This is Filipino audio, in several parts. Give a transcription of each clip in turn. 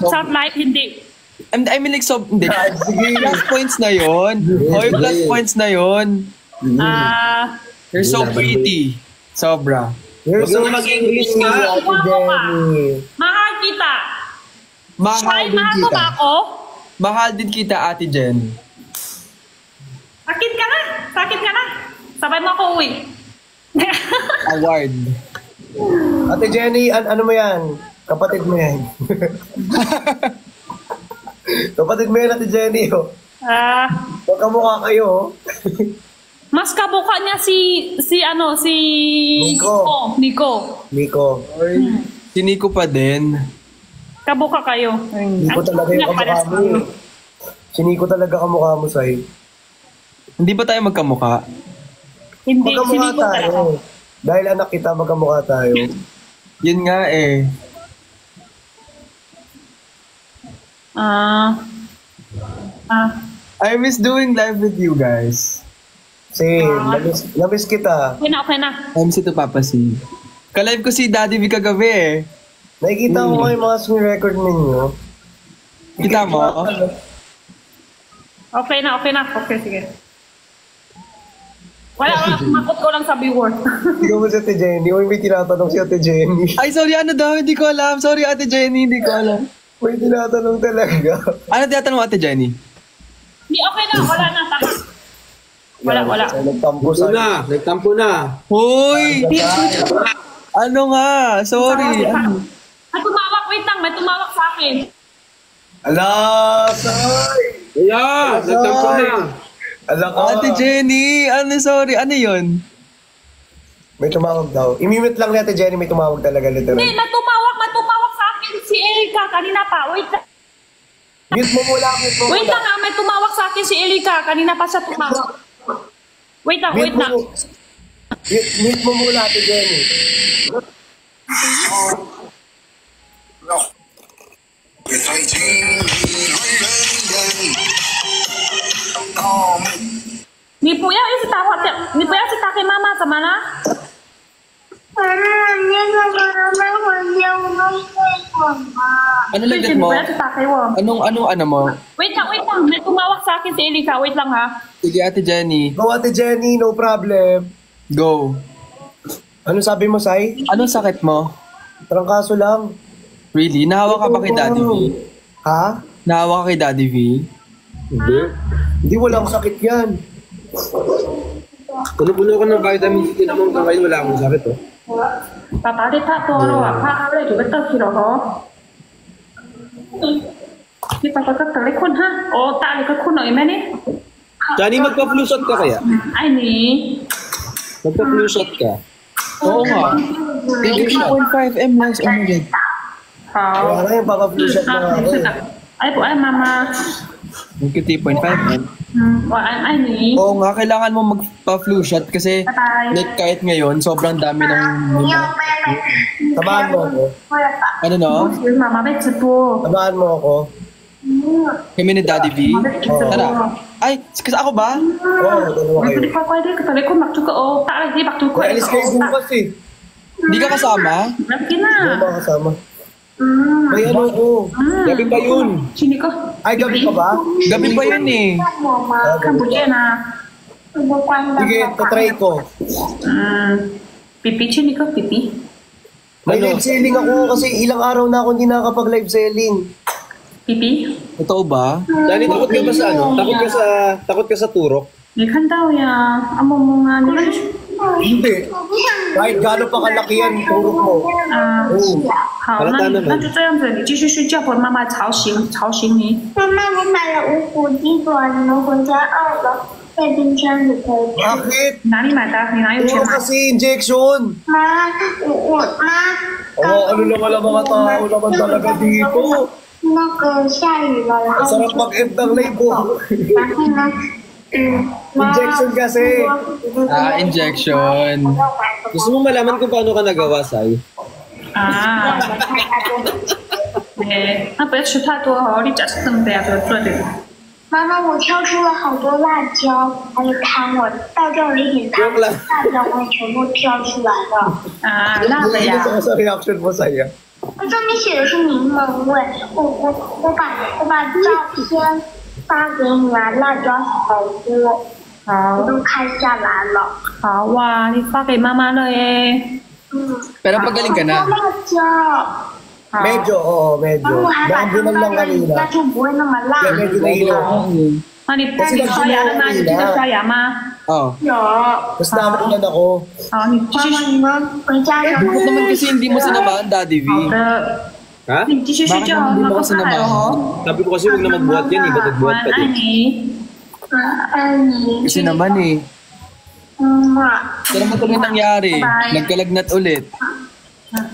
Soft life, hindi. I mean like, so, hindi. Plus points na yun. Hoy, plus points na yun. You're so pretty. Sobra. You're so mag-English nga, Ate Jenny. Mahal kita. Mahal din Mahal mo kita. ba ako? Mahal din kita, Ate Jen. Sakit ka na. Sakit ka na. Sabay mo ako uwi. Award. Ate Jenny, ano mo yan? Kapatid mo yan. Kapatid mo yan, Ate Jenny. Oh. Magkamukha kayo. Oh. Mas kabuka niya si Nico. Si Nico pa din. Kabuka kayo. Nico talaga yung kamukha mo. Si Nico talaga kamukha mo, Sai. Hindi ba tayo magkamukha? Hindi, si Magkamukha Nico talaga. tayo. Dahil anak kita, magkamukha tayo. Yun nga eh. I miss doing live with you guys. Same. Namiss kita. Okay na. I'm si to Papa C. Ka-live ko si Daddy V kagabi eh. Nakikita ko kayo mga screen record ninyo. Kita mo? Okay na. Okay, sige. Wala, makot ko lang sa viewer. Ikaw mo si Ate Jenny. Uy, may tinatanong si Ate Jenny. Ay, sorry, ano daw? Hindi ko alam. Sorry, Ate Jenny, hindi ko alam. May tinatanong talaga. Ano tinatanong mo, Ate Jenny? Hindi, okay na. Wala na. Tama. Wala. Nagtampo na. Hoy! Ano nga? Sorry. May tumawak. Wait lang. May tumawak sa akin. Ala, Sai! Yeah, nagtampo na. Ala ka. Ate Jenny, sorry, ano yun? May tumawag daw. Imimit lang ni Ate Jenny, may tumawag talaga literal. Hindi, may tumawak sa akin si Erika kanina pa. Wait lang. Mute mo muna. Wait lang may tumawak sa akin si Erika. Kanina pa siya tumawak. Wait lang. Mute mo muna, Ate Jenny.你不要一直打话，你不要去打给妈妈，怎么了？Ano lagat mo? 不要去打给我。 Anong mo? Wait lang. May tumawak sa akin si Erika. Wait lang ha. Sige, Ate Jenny. Go, Ate Jenny, no problem. Go. Ano sabi mo, Sai? Anong sakit mo? Trangkaso lang. Really? Nahawa ka pa kay Daddy V? Ha? Nahawa ka kay Daddy V? Hindi, walang sakit yan. Puno-puno ko ng vitamin C naman ka ngayon, wala akong sakit oh. 爸爸你拍多了啊，拍下你做乜得去咯嗬？你爸爸個特你坤哈？我帶你個坤嚟咩呢？ Johnny, magpa-flu shot ka kaya? 愛你。 Magpa-flu shot ka. Oo nga. 3.5 m lang. Oh my God. 好。 Kaya nga yung papa-flu shot na nga ako eh. 愛不愛媽媽？ Magka 3.5 m. 我愛你。 Oo nga, kailangan mo magpa-flu shot kasi like kahit ngayon, sobrang dami ng... Tabahan mo ako. Ano no? 媽媽俾直播。 Tabahan mo ako. Kami ni Daddy V? Tara. Ay, kasi ako ba? Oo, dalawa kayo. Di quay đi, tao lấy khuôn mặt cho cậu, tao lấy đi bạc cho cậu. May alis kayo bukas eh. Hindi ka kasama? Lagi Hindi na. mo makasama. May ano ko. Gabi pa yun. Sini ko. Ay, gabi ka ba? Gabi pa yun eh. Campuchia na. Sige, tatry ko. Pipi, sini ko, pipi. May live selling ako kasi ilang araw na ako hindi nakakapag-live selling. Pipi. Totoo ba? Johnny, takot ka ba sa ano? Takot ka sa turok? 你看到呀？阿萌萌啊，你们 Hindi. Kahit gano'n pa kalaki yan, turok mo. 好，那就这样子，你继续睡觉，不然妈妈吵醒你。妈妈，我买了无骨鸡爪，你们回家饿了，在冰箱里可以吃。 Bakit? 哪里买的？你哪有钱 Oo 买？ kasi injection. 妈，妈， Oo, ano naman ang mga tao naman talaga dito. 那个下雨了，然后 Sarap mag-end ng live ko. 然后呢，Injection kasi. Injection. Gusto mo malaman kung paano ka nagawa, Sai? 啊，那不要吃太多哦，你假是这么的呀，做的。妈妈，我挑出了好多辣椒，还有汤，我倒掉了一点汤，辣椒我也全部挑出来了。啊，辣的呀。 Ano sa reaction mo, Saya? 那上面写的是柠檬味，我把照片发给你啊，辣椒好多，我都开下来了。好哇，你发给妈妈了耶。Pero pagaling ka na. 辣椒。 Medyo, oo, medyo. 然后我还把它 Nabunan 放 lang 在里 kanina. 面，就不会那么辣。 Kaya medyo nahilo. 那你刷牙了吗？你记得刷牙吗？ Oh. 有。 Tapos naman ako. 好，你继续。妈妈，你们回家的时候 Bakit naman kasi hindi mo sinamahan, Daddy V? 好的， Ha? 你继续睡 Bakit 觉， naman hindi 那 mo 不 kasi 太好 sinamahan? 哦。 Sabi ko kasi huwag na magbuhat yan eh. Ba't nagbuhat 晚 ka 安 din? 你。晚安你。 Kasi naman eh. 妈。 Ano naman tuloy nangyari? Bye. Nagkalagnat ulit.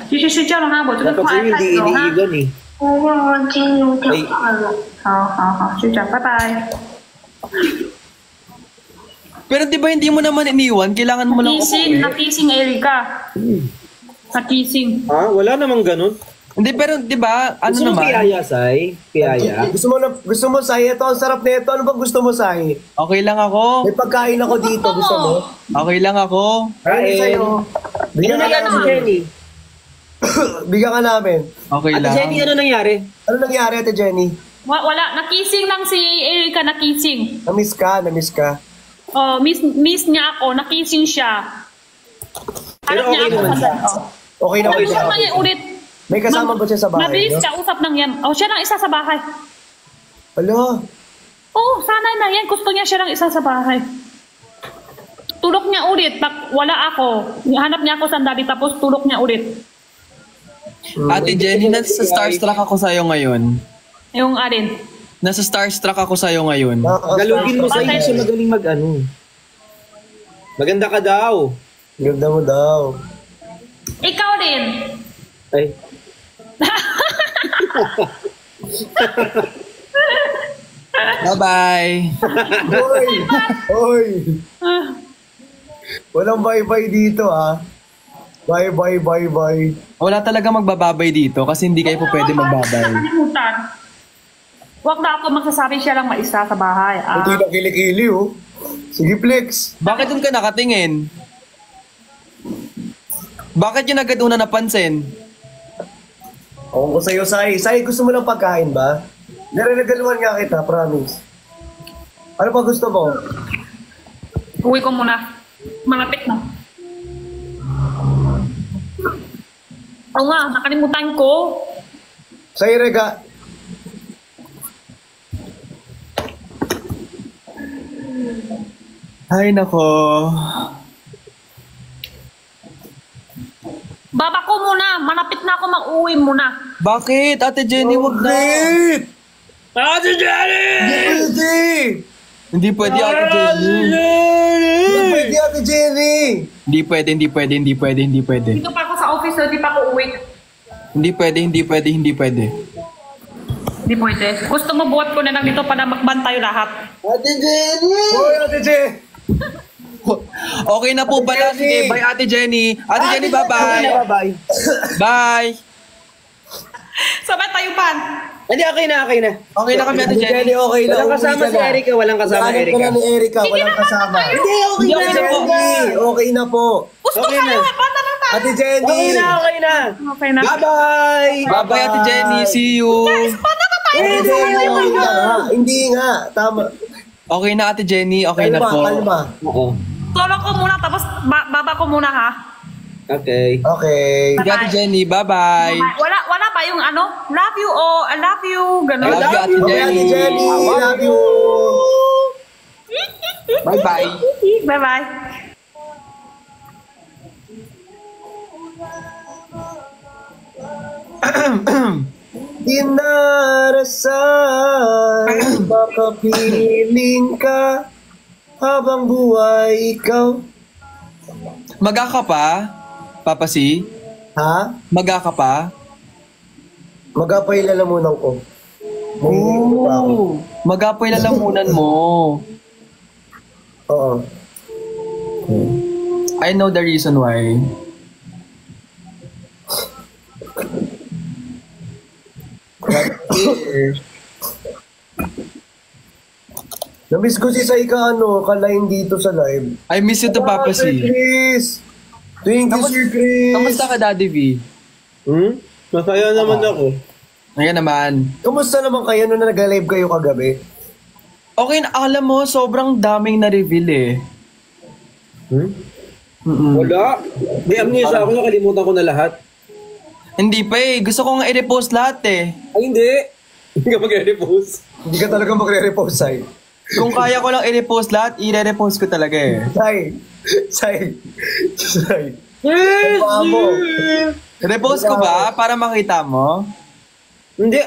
继续睡觉了哈，我这个 Dapat 快 sa'yo 开 hindi 始了哈。 iniigan eh. 我忘记有点快了。好好好，睡觉，拜拜。 Pero di ba hindi mo naman iniwan? Kailangan mo lang Nakising, umuwi. nakising Erika. Nakising. Ha? Wala namang ganun. Hindi, pero di ba, ano Gusto mo naman? piyaya, Sai? Piyaya? Gusto mo, Sai? Ito, ang sarap nito. Ano bang gusto mo, Sai? Okay lang ako. May pagkain ako dito. Gusto mo? Okay lang ako. Kain sa'yo. Bigyan ka Ano namin. Jenny? Bigyan ka namin. Okay Ate lang. Jenny, ano nangyari? Ano nangyari, Ate Jenny? Wala, nakising lang si Erika, nakising. Namiss ka. Oh, miss niya ako, nakising siya. Pero okay naman siya. Okay na, okay Gusto na. niya ulit. May kasama ba siya sa bahay? Mabilis No? siya, usap ng yan. Oh, siya lang isa sa bahay. Alo, Oh, sanay na yan. Gusto niya siya lang isa sa bahay. Tulog niya ulit. Wala ako. Hanap niya ako sandali tapos tulog niya ulit. Ate Jenny, nasa starstruck ako sa'yo ngayon. Yung alin. Nasa starstruck ako sa'yo ngayon. Galugin mo, Sai. Hindi siya magaling mag-ano. Maganda ka daw. Ganda mo daw. Ikaw din. Ay. Bye-bye. Hoy! Walang bye-bye dito, ah. Bye. Wala talaga magbababay dito kasi hindi kayo po pwede magbabay. Nakalimutan. Huwag na ako magsasabi siya lang maisa sa bahay. Hindi na kilikili, oh. Sige, Flex. Bakit doon ka nakatingin? Bakit yun agad una napansin? Ako ko sa'yo, Sai. Sai, gusto mo ng pagkain ba? Nare-regaluhan nga kita, promise. Ano pa gusto mo? Uwi ko muna. Malapit na. Oo nga, nakalimutan ko. Sai, rega. Ay, nako. Baba ko muna. Malapit na ako mag-uwi muna. Bakit? Ate Jenny, wag na. Wait! Ate Jenny! Pwede! Hindi pwede, Ate Jenny. Pwede, Ate Jenny! Hindi pwede. Dito pa ako sa office, hindi pa ako uwi. Hindi pwede. Hindi pwede. Gusto mo buhat ko na lang dito para magbantay lahat. Ate Jenny! Hoy, Ate Jenny! Okay na po pala. Sige, bye Ate Jenny. Ate Jenny, bye-bye. Bye-bye. Bye. Sabay tayo pan. Hindi, okay na. Okay na kami, Ate Ate Jenny. Jenny, okay na. Walang kasama si Erika. Walang kasama Hanap Erika. ka na ni Erika, walang kasama. Hindi, okay na. Jenny, okay na po. Gusto Okay kayo, na. banta na tayo. Ate Jenny! Okay na. Okay na. Bye-bye! Bye-bye, Ate Jenny. See you. Banta na tayo. Ate Jenny, okay na nga. Hindi nga, tama. Okay na, Ate Jenny. Okay na po. Kalma. Oo. Solo ko muna, tapos baba ko muna ha. Okay. Okay. Sige, Ate Jenny. Bye-bye. Wala pa yung ano, love you o I love you, gano'n. I love you, Ate Okay, Ate Jenny, love you. Bye-bye. Bye-bye. Dinarasan, makapiling ka habang buhay ikaw. Maga ka pa, Papa C? Ha? Maga ka pa? Magapay lalamunan ko. Mahihilig pa ako. Magapoy lalamunan mo. Oo. I know the reason why. Namiss ko si Sai ka ka-line dito sa live. I miss you to Papa Sir C. Chris! Thank you, Sir Chris! Kamusta ka, Daddy V? Masaya naman ako. Ayan naman. Kumusta naman kayo nung nag-live kayo kagabi? Okay, alam mo, sobrang daming na-reveal eh. Wala. May amnesia ako, nakalimutan ko na lahat. Hindi pa eh. Gusto ko nga i-repost lahat eh. Ay, hindi. Hindi ka mag-repost. Hindi ka talaga magre-repost, Sai. Kung kaya ko lang i-repost lahat, i-repost ko talaga eh. Sai. Yes! Mo. Repost ko ba para makita mo? Hindi.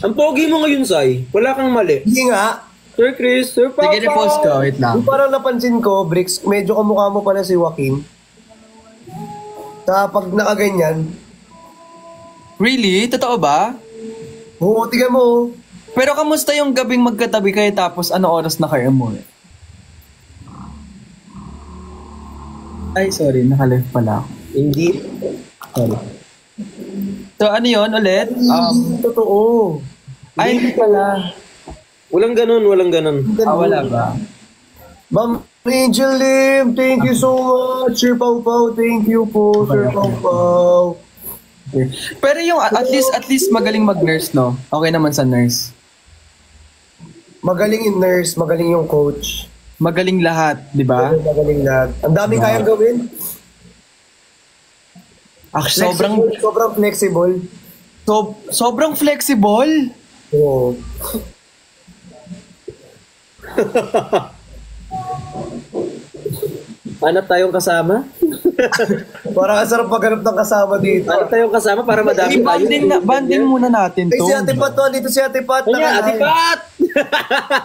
Ang pogi mo ngayon, Sai. Wala kang mali. Hindi nga. Sir Chris, Sir Papa. Sige, repost ko. Wait lang. Yung parang napansin ko, Bricks, medyo kamukha mo pala si Joaquin. Sa pag nakaganyan, Really? Totoo ba? oo, tingnan mo. Pero kamusta yung gabing magkatabi kayo tapos ano oras na kayo mo eh? Ay, sorry. Naka-live pala ako. Hindi. Sorry. So, ano yun ulit? Totoo. Ay, hindi pala. Walang ganun. Wala ba? Ma'am Angel Lim, thank you so much. Sir Pau Pau, thank you po, Sir Pau Pau. Okay. Pero yung at least magaling mag-nurse, no? Okay naman sa nurse. Magaling yung nurse, magaling yung coach. Magaling lahat, di ba? Magaling lahat. Ang daming kayang gawin. Sobrang flexible. Sobrang flexible. Oo. Hanap tayong kasama? Parang ang sarap maghanap ng kasama dito. Hanap tayong kasama para madami tayo. Banding muna natin Ay, to. si Ate Pat to. Dito si Ate Pat. Ay, Ate Pat!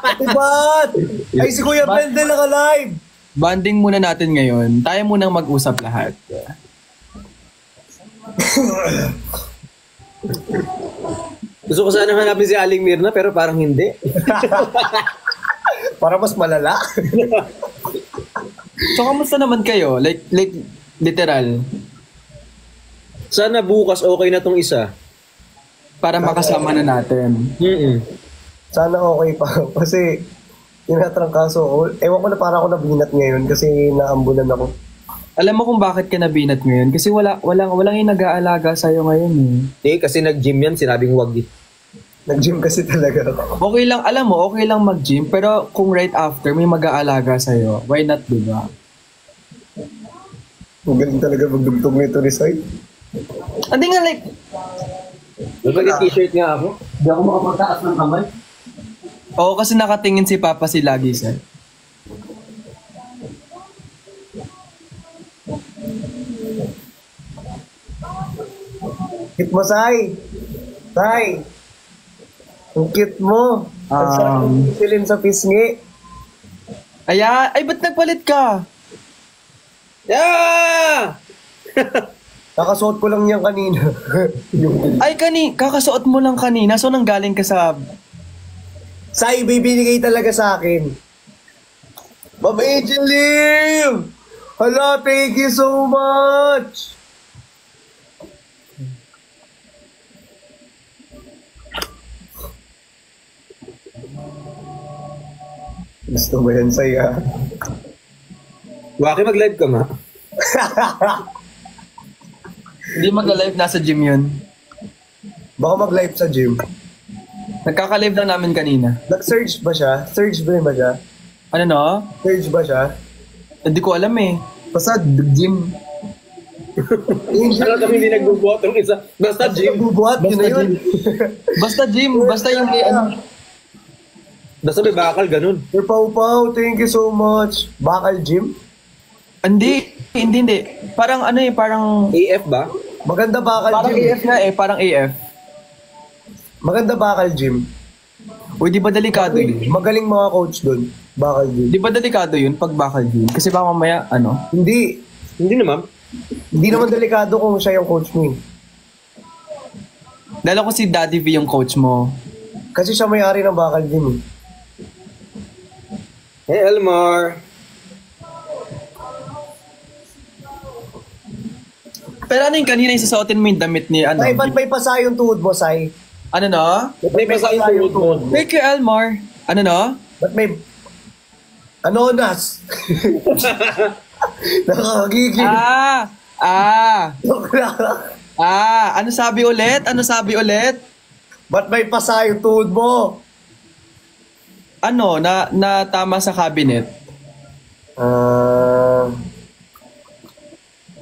Ate Pat! Ay, si Kuya Pendel naka-live. Banding muna natin ngayon. Tayo munang mag-usap lahat. Gusto ko sana hanapin si Aling Mirna pero parang hindi. Para mas malala. So, kamusta naman kayo? Like literal. Sana bukas okay na tong isa. Para makasama na natin. Sana okay pa. Kasi, tinatrangkaso ako. Ewan ko na para ako nabinat ngayon kasi naambulan ako. Alam mo kung bakit ka nabinat ngayon? Kasi walang yung nag-aalaga sa'yo ngayon eh. Kasi nag-gym yan, sinabing wag eh. Nag-gym kasi talaga ako. Okay lang, alam mo, okay lang mag-gym, pero kung right after may mag-aalaga sa'yo, why not, diba? Ang galing talaga magdugtog nito ni Sai. Hindi nga like, Mag-t-shirt nga ako. Hindi ako makapagtaas ng kamay. oo kasi nakatingin si Papa si lagi sir. Hit mo, Sai. Sai. Ang cute mo. Ang sarap mong silin sa pisngi. Ay, ba't nagpalit ka? Yeah! Kakasuot ko lang yan kanina. Ay, kakasuot mo lang kanina, so nanggaling ka sa... Sai, bibinigay talaga sa akin. Ma'am Angel Lim! Hala, thank you so much! Gusto mo yan, Sai, ha? Waki, mag-live ka ma. Hindi mag-live, nasa gym yun. Baka mag-live sa gym. Nagkaka-live lang namin kanina. Nag-search ba siya? Search ba siya? Ano no? Search ba siya? Hindi ko alam eh. Basta gym. Alam kami hindi nagbubuhat ng isa. Basta gym. Bubuhat, yun na yun. Basta gym, basta yung ano. Basta may bakal, ganun. Sir Pau Pau, thank you so much. Bakal gym? Hindi. Parang ano eh, parang... AF ba? Maganda bakal Parang gym. AF nga eh, parang AF. Maganda bakal gym. Uy, di ba delikado yun? Magaling mga coach doon. Bakal gym. Di ba delikado yun pag bakal gym? Kasi baka mamaya, ano? Hindi. Hindi naman. Hindi naman delikado kung siya yung coach mo. Lalo ko si Daddy V yung coach mo. Kasi siya may-ari ng bakal gym. Hey, Elmar. Pero ano yung kanina yung sasuotin mo yung damit ni ano? Sai, ba't may pasa yung tuhod mo, Sai? Ano no? May pasa yung tuhod mo. Hey, kay Elmar. Ano no? Ba't may... Anonas? Nakakagigil. Ah! Joke lang. Ano sabi ulit? Ano sabi ulit? Ba't may pasa yung tuhod mo? Ano, na tama sa cabinet?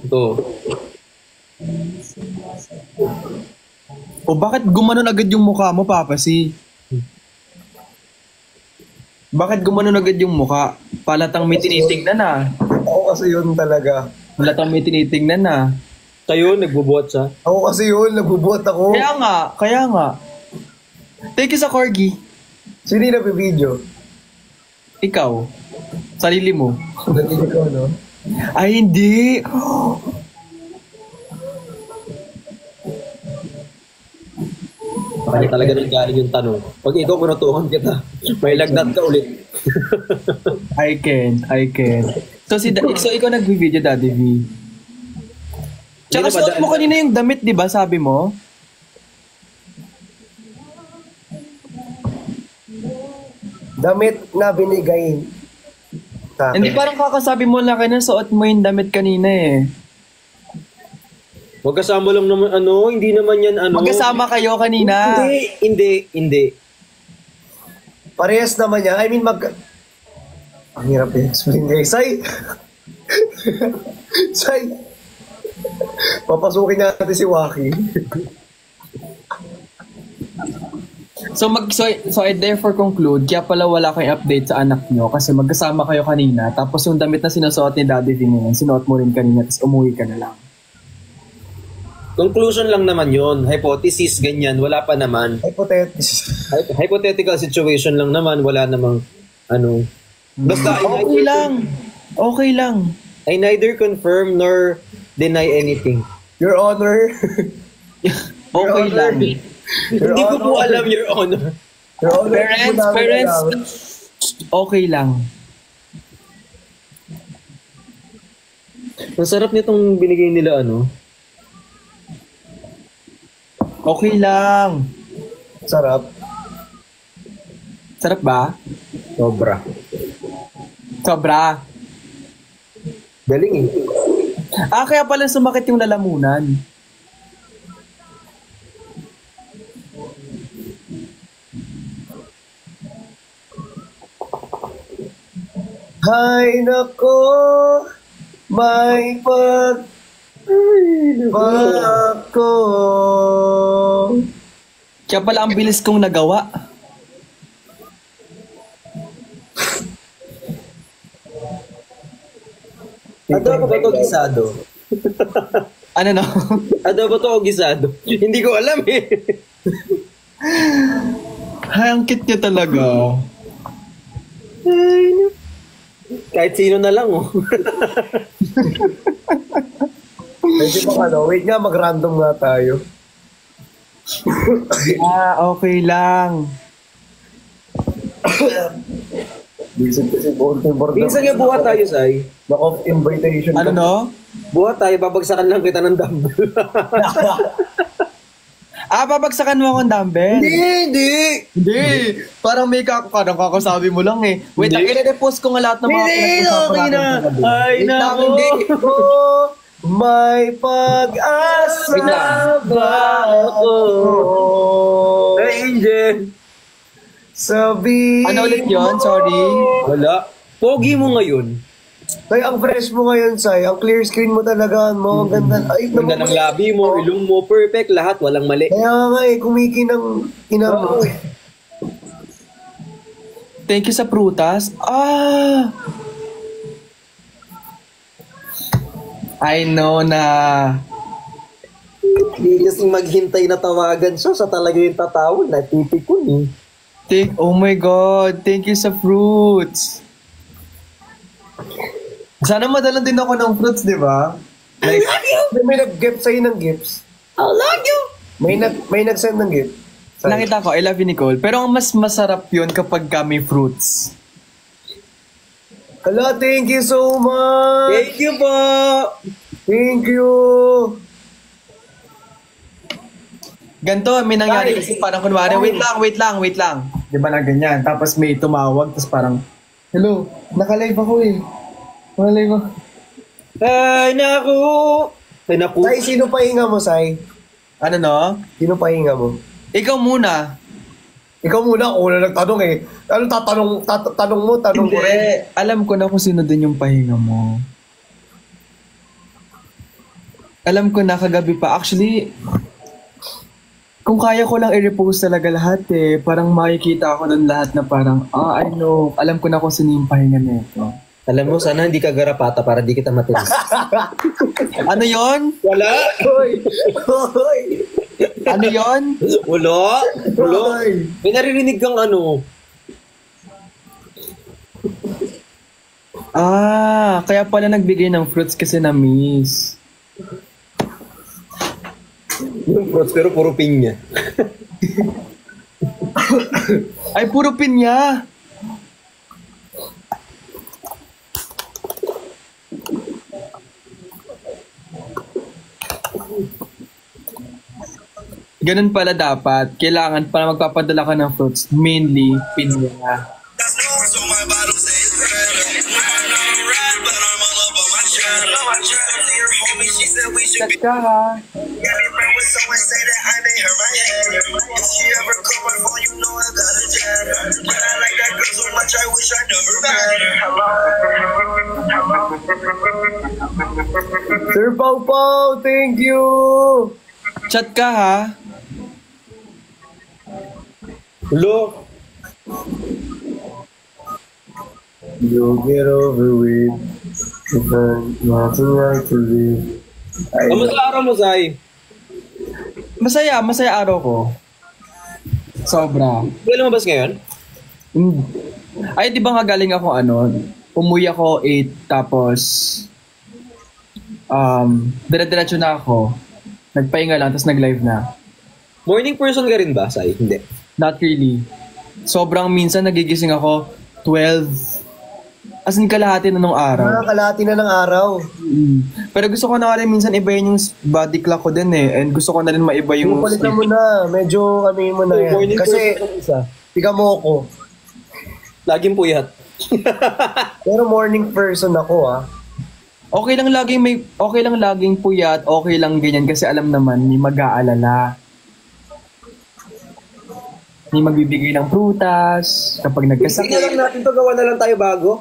Ito. O bakit gumanon agad yung mukha mo, Papa si? Bakit gumanon agad yung mukha? Palatang may tinitingnan na. Ako kasi yun talaga. Palatang may tinitingnan na. Kayo, nagbubuhat siya. Ako kasi yun, nagbubuhat ako. Kaya nga. Thank you sa corgi. Sino yung napibideo? Ikaw. Sarili mo. Natinig ko, no? Ay, hindi. Bakit talaga nang galing yung tanong? Pag ikaw kunutuhan kita, may lagnat ka ulit. I can. So ikaw nag-video, Daddy V. Tsaka Hindi na suot mo kanina yung damit, di ba? Sabi mo? Damit na binigay sa akin. Hindi, parang kakasabi mo lang kanina, suot mo yung damit kanina eh. Magkasama lang naman, hindi naman yan, Magkasama kayo kanina. Hindi. Parehas naman niya. I mean, ang hirap i-explain guys. Say, papasukin natin si Waki. So I therefore conclude, kaya pala wala kayong update sa anak nyo kasi magkasama kayo kanina, tapos yung damit na sinusuot ni Daddy V ngayon, sinuot mo rin kanina, tapos umuwi ka na lang. Conclusion lang naman yon, hypothesis, ganyan, wala pa naman. Hypothetical situation lang naman, wala namang, Basta, Okay lang. I neither confirm nor deny anything. Your Honor. Okay lang. Hindi ko po alam, Your Honor. Your Honor. Parents, okay lang. Ang sarap nitong binigay nila, Okay lang. Sarap. Sarap ba? Sobra. Sobra. Galing Kaya pala sumakit yung lalamunan. Hay nako, may pagbago. Kaya pala ang bilis kong nagawa. Adobo ba to gisado? Ano no? Adobo to o gisado? Hindi ko alam eh. Ay, ang cute niya talaga. Kahit sino na lang Pwede pa wait nga, mag-random nga tayo. Okay lang. Minsan kasi Baltimore. Minsan nga buhat tayo, Sai. Knock-off invitation. Ano no? Buhat tayo, babagsakan lang kita ng dumbbell. Babagsakan mo akong dumbbell? Hindi. Parang may kakasabi mo lang eh. Wait, i-repost ko nga lahat ng mga okay na. Ay, nako. May pag-asa ba ako? Hey, Angel. Sabi. Ano ulit yun? Sorry. Wala. Pogi mo ngayon. Tay, ang fresh mo ngayon, Sai. Ang clear screen mo talaga. Ang ganda. Ay, Ganda ng labi mo, ilong mo, perfect. Lahat, walang mali. Kaya nga kumikinang mo. Thank you sa prutas. I know na. Hindi kasing maghintay na tawagan siya. Siya talaga yung tatawag. Natipikon eh. Oh my God. Thank you sa fruits. Sana madalan din ako ng fruits, di ba? Like, may nag-gift sa'yo ng gifts. I love you! May nag-send ng gift. Nakita ko, I love you, Nicole. Pero ang mas masarap yun kapag may fruits. Hello, thank you so much! Thank you po! Thank you! Ganto, may nangyari kasi parang kunwari, wait lang. Di ba na ganyan? Tapos may tumawag, tapos parang, hello, nakalive ako eh. Nakalive ako. Ay, naku! Ay, naku. Sai, sino pahinga mo, Sai? Ano no? Sino pahinga mo? Ikaw muna. Ikaw muna, ako na nagtanong eh. Ano tanong mo, tanong ko rin. Hindi. Alam ko na kung sino din yung pahinga mo. Alam ko na kagabi pa. Actually, kung kaya ko lang i-repost talaga lahat eh. Parang makikita ako doon lahat na parang, I know. Alam ko na kung sino yung pahinga nito. Alam mo, sana hindi ka garapata para di kita matilis. Ano yon? Wala! Hoy! Hoy! Ano yon? Wala! Wala! Hoy! May naririnig kang ano. Kaya pala nagbigay ng fruits kasi na-miss. Yung fruits pero puro pinya. Ay, puro pinya! Ganun pala dapat. Kailangan para magpapadala ka ng fruits, mainly pinya. Chat ka ha. Sir Pau Pau, thank you! Chat ka ha. Hello? You'll get over with. If I'm nothing right to live. Kamusta araw mo, Sai? Masaya araw ko. Sobra. Hindi lumabas ngayon? Ay, di ba nga galing ako umuwi ako 8 tapos dire-diretso na ako. Nagpahinga lang tapos nag-live na. Morning person ka rin ba, Sai? Hindi. Not really. Sobrang minsan nagigising ako 12. As in kalahati na nung araw. Kalahati na ng araw. Pero gusto ko na rin minsan ibayin yung body clock ko din eh. And gusto ko na rin maiba yung Palitan mo na. Medyo ano mo na yan. Morning Kasi, person ka isa. tiga mo ako. Laging puyat. Pero morning person ako Okay lang laging puyat, okay lang ganyan kasi alam naman may mag-aalala. May magbibigay ng prutas kapag Sige nagkasakit. lang natin to, gawa na lang tayo bago.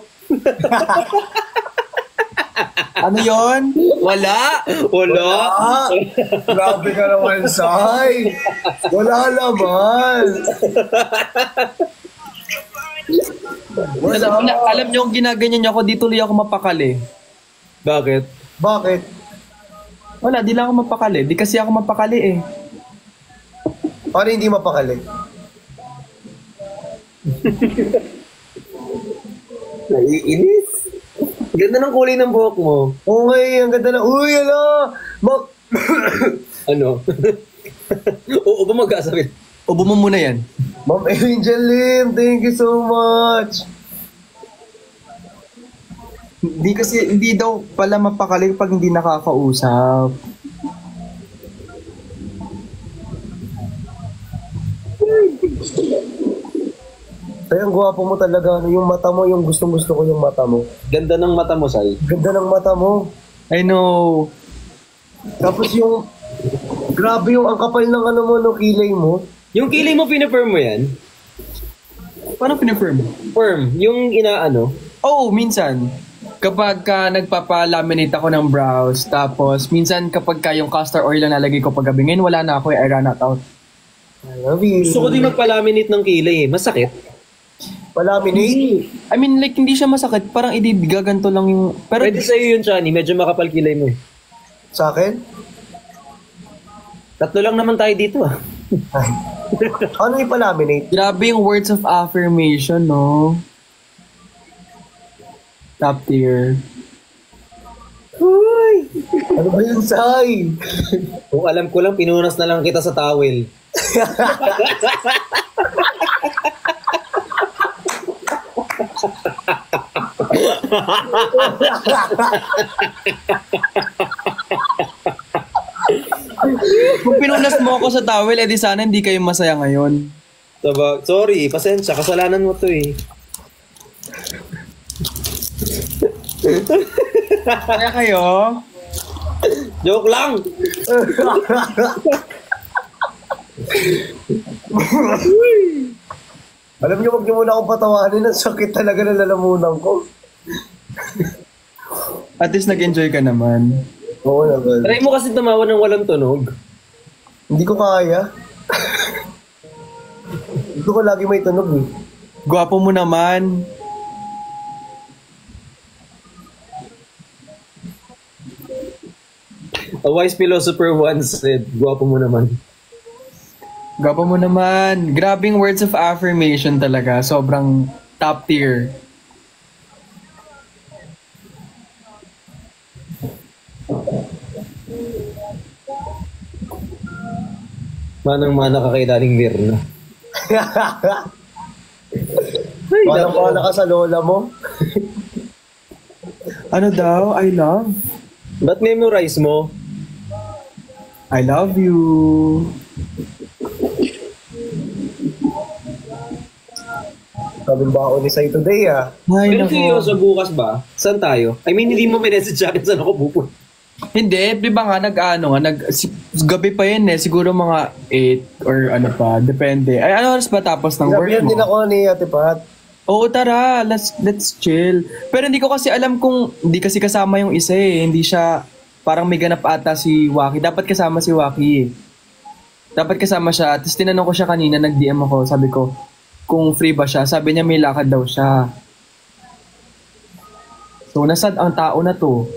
Ano yon? Wala! Wala! Grabe ka naman, Sai. Wala naman. Alam niyo kung ginaganyan niyo ako, di tuloy ako mapakali. Bakit? Bakit? Wala, di lang ako mapakali. Di kasi ako mapakali eh. Paano hindi mapakali? Naiinis. Ganda ng kulay ng buhok mo. Okay, ang ganda na. Uy, ala! Ano? Oo ba magkasabit? Ubo mo muna yan. Ma'am Angel Lim, thank you so much. Hindi daw pala mapakali pag hindi nakakausap. Ay, ang gwapo mo talaga. Yung mata mo, yung gustong-gusto ko yung mata mo. Ganda ng mata mo, Sai. Ganda ng mata mo. I know. Tapos yung... Grabe yung ang kapal ng ano mo, no, kilay mo. Yung kilay mo, pinafirm mo yan? Paano pinafirm? Firm. Yung inaano? Oo, minsan. Kapag nagpapalaminate ako ng brows, tapos minsan kapag yung castor oil lang nalagay ko paggabi, ngayon wala na ako, I ran out. I love you. Gusto ko din magpalaminate ng kilay eh. Masakit. Palaminate? I mean, like, hindi siya masakit. Parang gaganto lang yung... Pero Pwede sa'yo yun, Chani. Medyo makapal kilay mo eh. Sa akin? Tatlo lang naman tayo dito ah. Ay. Ano yung palaminate? grabe yung words of affirmation, no? Top tier. Uy! Ano ba yun, Sai? Kung alam ko lang, pinunas na lang kita sa towel. Kung pinunas mo ako sa towel, edi sana hindi kayo masaya ngayon. Sorry, pasensya. Kasalanan mo to eh. Kaya kayo, Joke lang! Alam niyo, wag niyo muna akong patawanin. Ang sakit talaga ng lalamunan ko. At least nag-enjoy ka naman. Oo naman. Try mo kasi tumawa ng walang tunog. Hindi ko kaya. Gusto ko lagi may tunog eh. Gwapo mo naman. A wise philosopher once said, guwapo mo naman. Gwapo mo naman. Grabing words of affirmation talaga. Sobrang top tier. Manang-mana ka kay Daling Mirna. Palang-pala ka sa lola mo. Ano daw? I love. Ba't memorize mo? I love you. Sabi ba ako ni Sai today ah. Ay, Pero nako. seryoso, bukas ba? Saan tayo? I mean, hindi mo minessage sa akin saan ako pupunta. Hindi, di ba nga gabi pa yun eh, siguro mga 8 or ano pa, depende. Ay, ano oras ba tapos ng work Sabihan mo? din ako ni Ate Pat. Oo, tara, let's chill. Pero hindi ko kasi alam kung, hindi kasi kasama yung isa eh, hindi siya, parang may ganap ata si Waki. Dapat kasama si Waki eh. Dapat kasama siya, tapos tinanong ko siya kanina, nag-DM ako, sabi ko, kung free ba siya, sabi niya may lakad daw siya. So, nasad ang tao na to.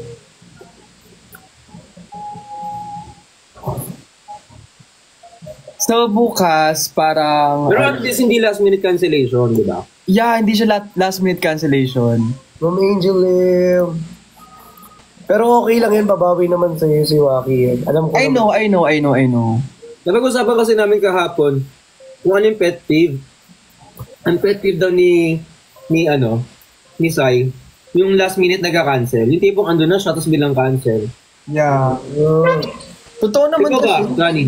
So, bukas, parang... Pero at least hindi last minute cancellation, di ba? Yeah, hindi siya last minute cancellation. Ma'am Angel Lim. Pero okay lang yan, babawi naman sa'yo si Waki. Alam ko I know. Napag-usapan kasi namin kahapon kung ano yung pet peeve. Ang pet peeve daw ni Sai, yung last minute nagka-cancel. Yung tipong ando na siya, tapos bilang cancel. Yeah. Totoo naman Ikaw ba, kasi. Gani?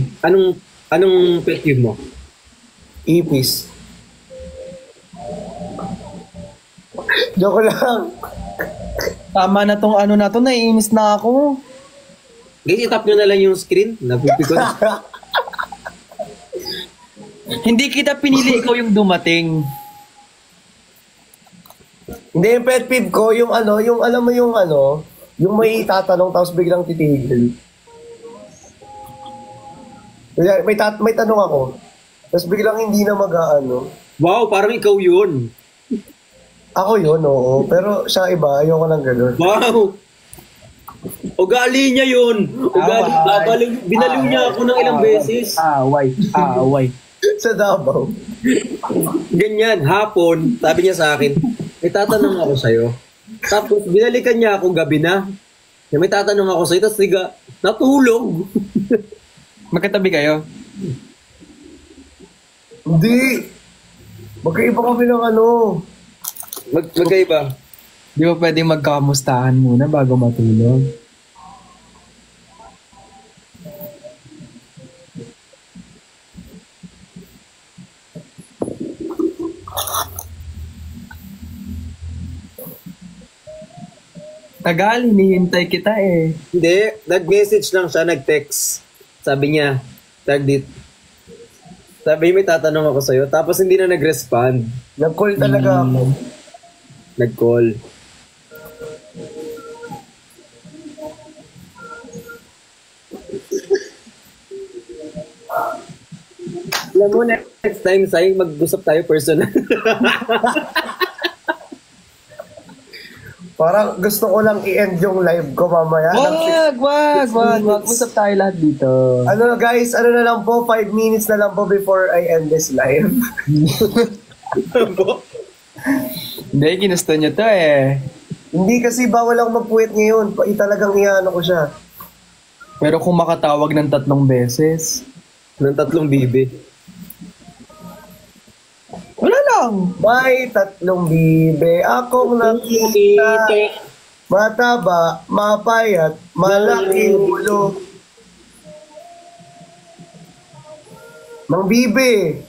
Anong pet peeve mo? Ipis. Joke lang. Tama na tong ano na to, naiinis na ako. Guys, itap nyo na lang yung screen. Napipikon. Hindi kita pinili, ikaw yung dumating. Hindi, yung pet peeve ko, yung alam mo yung may tatanong tapos biglang titigil. May tanong ako, tapos biglang hindi na mag-aano. Wow, parang ikaw yun. Ako yun, oo. Pero siya iba, ayoko ng gano'n. Wow! Ugali niya yun. Binaliw niya ako ng ilang beses. Away. Sa Davao. Ganyan, hapon, sabi niya sa akin, may tatanong ako sa'yo. Tapos, binalikan niya ako gabi na. May tatanong ako sa'yo, tapos natulog. Magkatabi kayo? Hindi. Magkaiba kami ng Magkaiba. Di ba pwedeng magkamustahan muna bago matulog? Tagal, hinihintay kita eh. Hindi, nag-message lang siya, nag-text. Sabi niya, sabi may tatanong ako sa'yo, tapos hindi na nag-respond. Nag-call talaga ako. Nag-call. Alam mo, next time, Sai, mag-usap tayo personal. Parang gusto ko lang i-end yung live ko mamaya. Wag. Usap tayo lahat dito. Guys, na lang po, 5 minutes na lang po before I end this live. Hindi, ginusto niya to eh. Hindi kasi bawal ako magpuwit ngayon. Talagang iyaano ko siya. Pero kung makatawag ng 3 beses, Ng 3 bibi. wala lang. May 3 bibe akong nakita. Mataba, mapayat, malaki ulo. Mang bibe.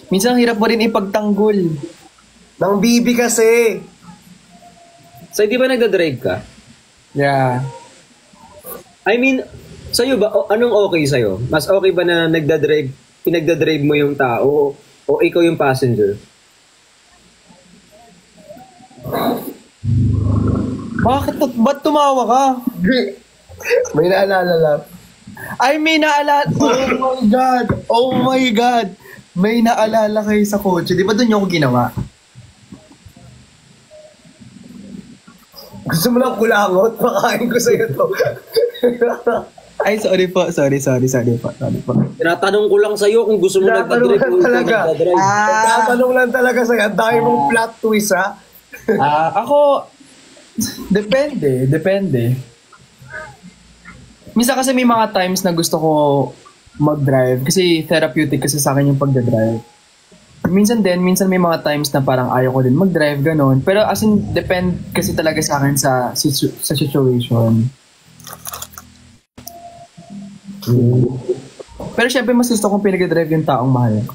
Minsan hirap mo rin ipagtanggol. Nang bibi kasi. Sai, di ba nagdadrive ka? Yeah. I mean, sa'yo ba, anong okay sa'yo? Mas okay ba na pinagdadrive mo yung tao o ikaw yung passenger? Ba't tumawa ka? May naalala lang. Ay, may naalala. Oh my God. Oh my God. May naalala kayo sa kotse. Di ba doon yung ako ginawa? Gusto mo lang kulangot? Pakain ko sa'yo to. Ay, sorry po. Sorry po. Tinatanong ko lang sa'yo kung gusto mo Tinatanong nagdadrive o lang ikaw talaga. nagdadrive. Nagtatanong lang talaga sa'yo. Ang dami mong plot twist, ha? Ako, depende. Minsan kasi may mga times na gusto ko mag-drive kasi therapeutic kasi sa akin yung pagdadrive. Minsan may mga times na parang ayaw ko din mag-drive, ganun. Pero as in, depend kasi talaga sa akin sa situation. Pero syempre mas gusto kong pinag-drive yung taong mahal ko.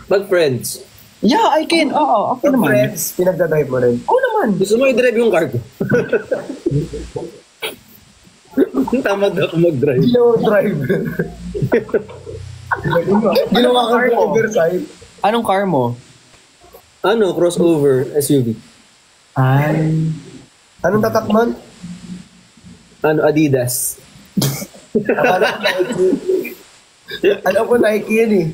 Pag friends, Yeah, I can. Oo, okay Yung naman. friends, pinagdadrive mo rin. Oo naman. gusto mo i-drive yung car ko? Tamad ako mag-drive. Ginawa drive. Ginawa ka Car mo. oversight. Anong car mo? Ano, crossover SUV. Ay. Anong tatakman? Ano, Adidas. Akala ko Nike. Alam ko Nike yun eh.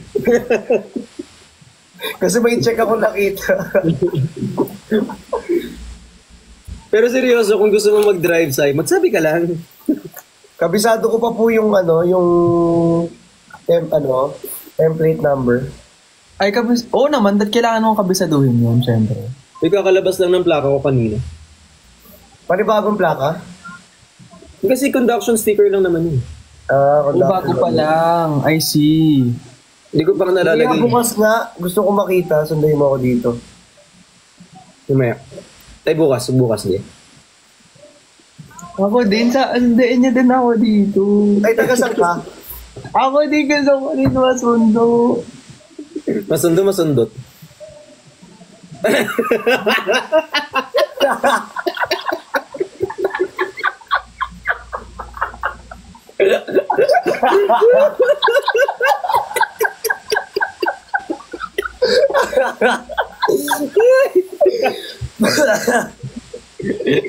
Kasi may check ako nakita. Pero seryoso, kung gusto mo mag-drive sa'yo, magsabi ka lang. Kabisado ko pa po yung template number. Ay, oo naman, dat kailangan mong kabisaduhin yun, syempre. Ikaw kakalabas lang ng plaka ko kanina. Panibagong plaka? Kasi conduction sticker lang naman yun. O, bago pa lang. I see. Hindi ko pa Kaya nalalagay. bukas nga, gusto ko makita, sundayin mo ako dito. Mamaya. Ay, bukas niya. Ako din, sundayin niya din ako dito. Ay, taga-saan ka? Ako din kasi ako rin masundo. Masundot.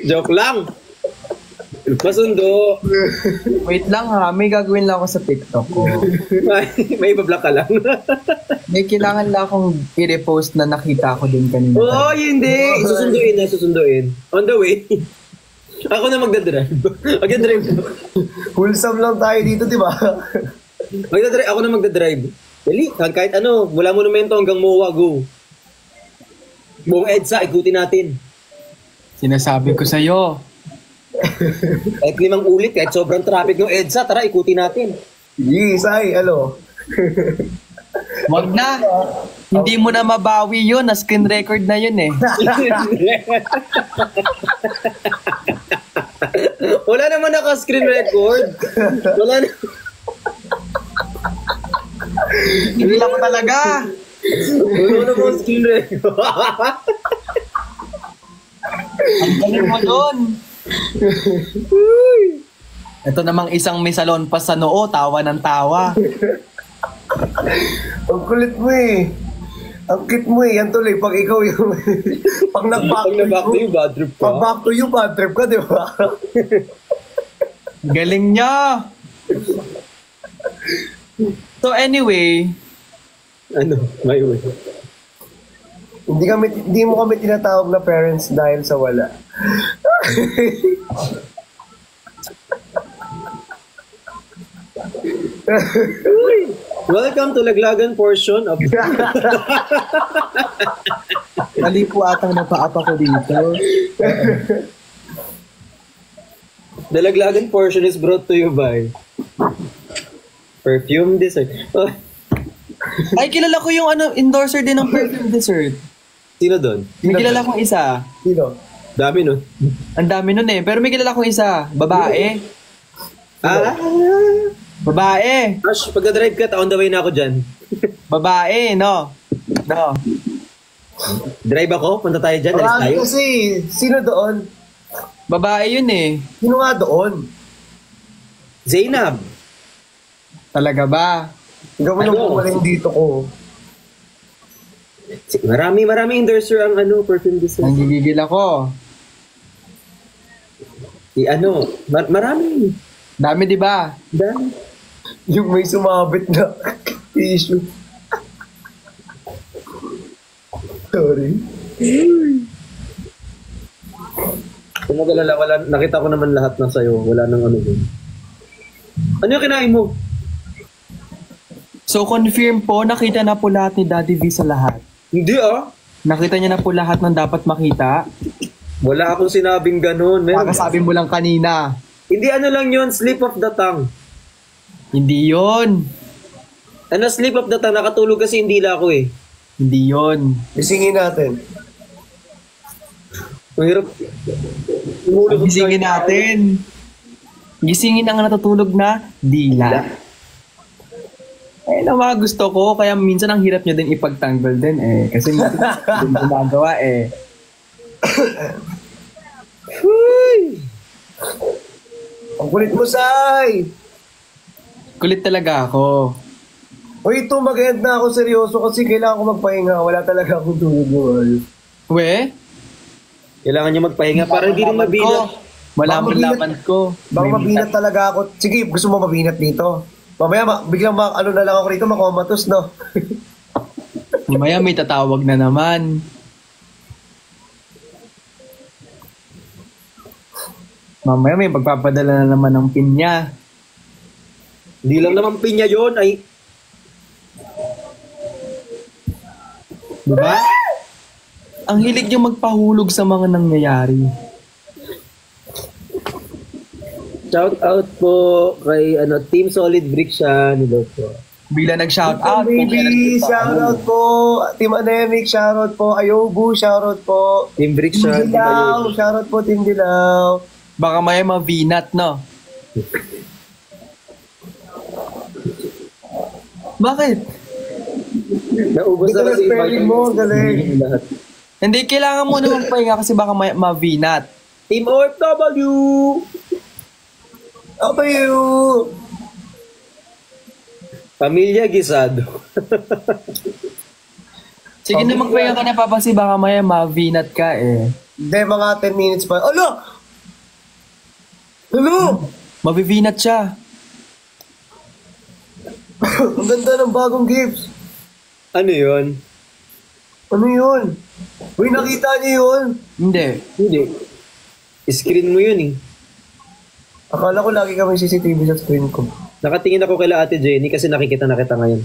Joke lang. Masundo. Wait lang ha, may gagawin lang ako sa TikTok ko. May ibablock ka lang. May kailangan lang akong i-repost na nakita ko din kanina. Oh, hindi. Susunduin. On the way. Ako na magdadrive. Magdadrive. Wholesome lang tayo dito, di ba? Ako na magdadrive. Dali, kahit ano, mula Monumento hanggang MOA, go. Buong EDSA, ikutin natin. Sinasabi ko sa'yo. Kahit 5 ulit, kahit sobrang traffic ng EDSA, tara, ikutin natin. Yes, ay, Wag na. Hindi mo na mabawi yun. Na screen record na yun eh. Wala naman naka-screen record. Wala na. Hindi lang ko talaga. Wala naman screen record. Ang galing mo doon. Ito namang isang may salon pa sa noo. Tawa ng tawa. Ang kulit mo eh. Ang cute mo eh. Yan tuloy, pag ikaw yung... pag nag-back to you, bad trip pag back to you, bad trip ka, di ba? Galing niya. So anyway, Ano? May way. Hindi mo kami tinatawag na parents dahil sa wala. Welcome to Laglagan portion of... mali po atang napaapa ko dito. The Laglagan portion is brought to you by Perfume Dessert. Oh, Ay, kilala ko yung endorser din ng Perfume Dessert. sino doon? May kilala kong isa. Sino? Dami nun. Ang dami nun eh. Pero may kilala kong isa. Babae. Babae. Ash, pagka-drive ka, on the way na ako dyan. Babae, no? No. Drive ako, punta tayo dyan, alis Marami tayo. kasi. Sino doon? Babae yun eh. Sino nga doon? Zainab. Talaga ba? Ikaw mo nang Ano? pumaling dito ko. Marami endorser ang perfume business. Nanggigigil ako. Si marami. Dami di ba? Dami. Yung may sumabit na tissue. Sorry. Kung magalala, nakita ko naman lahat na sa'yo. Wala nang dun. Ano yung kinain mo? So confirm po, nakita na po lahat ni Daddy V sa lahat. Hindi Nakita niya na po lahat ng dapat makita. Wala akong sinabing ganun. Kakasabi mo lang kanina. Hindi lang yun, slip of the tongue. Hindi yon. Slip of the tongue, nakatulog kasi hindi la ako eh. Hindi yon. Isingin natin. Ang hirap. Gisingin natin. Gisingin ang natutulog na dila. Eh, na mga gusto ko, kaya minsan ang hirap nyo din ipagtanggol din eh. Kasi minsan din gumagawa eh. Ang kulit mo, Sai! Kulit talaga ako. Uy, ito mag-end na ako seryoso kasi kailangan ko magpahinga. Wala talaga akong tulog mo. We? Kailangan niya magpahinga para hindi rin mabinat. Wala Baka mo mabinat. laban ko. Baka mabinat talaga ako. Sige, gusto mo mabinat dito? Mamaya, biglang na lang ako rito, makomatos, no? Mamaya may tatawag na naman. Mamaya may magpapadala na naman ng pinya. Hindi lang naman pinya yun ay... Diba? Ang hilig niyo magpahulog sa mga nangyayari. Shout out po kay Team Solid Brick siya ni Lotso. Bigla nag-shout out. Baby, shoutout po. Team Anemic, shoutout po. Ayobu, shoutout po. Team Brick Team siya. Dilaw, shoutout po Team Dilaw. Baka may mavinat, no? Bakit? Naubos na kasi spelling mo, galing. lahat. Hindi, kailangan mo naman pahinga kasi baka may mavinat. Team OFW! How about you? Pamilya Gisado. Sige na magpahinga ka na, Papa, kasi baka may mavinat ka eh. Hindi, mga 10 minutes pa. Alo! Hello! Mavivinat siya. Ang ganda ng bagong gifts. Ano yun? Ano yun? Uy, nakita niyo yun? Hindi. Hindi. Screen mo yun eh. Akala ko lagi kami CCTV sa screen ko. Nakatingin ako kay Ate Jenny kasi nakikita na kita ngayon.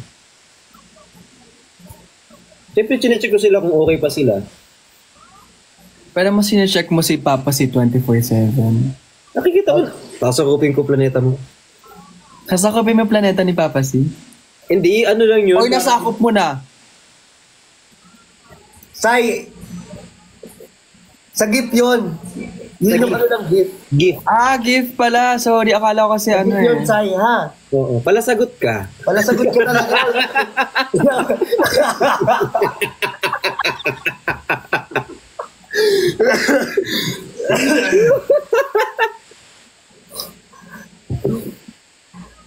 Siyempre, chinecheck ko sila kung okay pa sila. Pero mas sinecheck mo si Papa si 24/7. Nakikita ko. Tasakupin ko planeta mo. Kasakopin mo yung planeta ni Papa si? Hindi, ano lang yun. Oy, nasakop mo na. Sai! Sa gift yun. Yun yung ano ng gift. Gift. Ah, gift pala. Sorry, akala ko kasi Sa ano gift yun, eh. Sai, ha? Oo. Palasagot ka. Wala sagot ka talaga.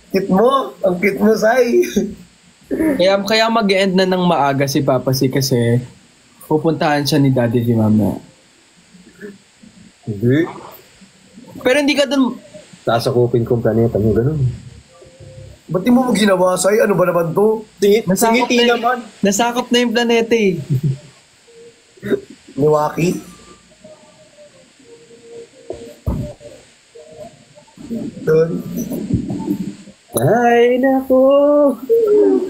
Kit mo. Ang kit mo, Sai. Kaya mag-end na ng maaga si Papa si kasi pupuntahan siya ni Daddy si Mama. Hindi. Pero hindi ka dun... Tasakupin ko ang planeta mo, ganun. Ba't di mo ginawa, Sai? Ano ba naman to? Nasakop Singiti na, naman. nasakop na yung planeta eh. Niwaki? Doon. Ay, naku.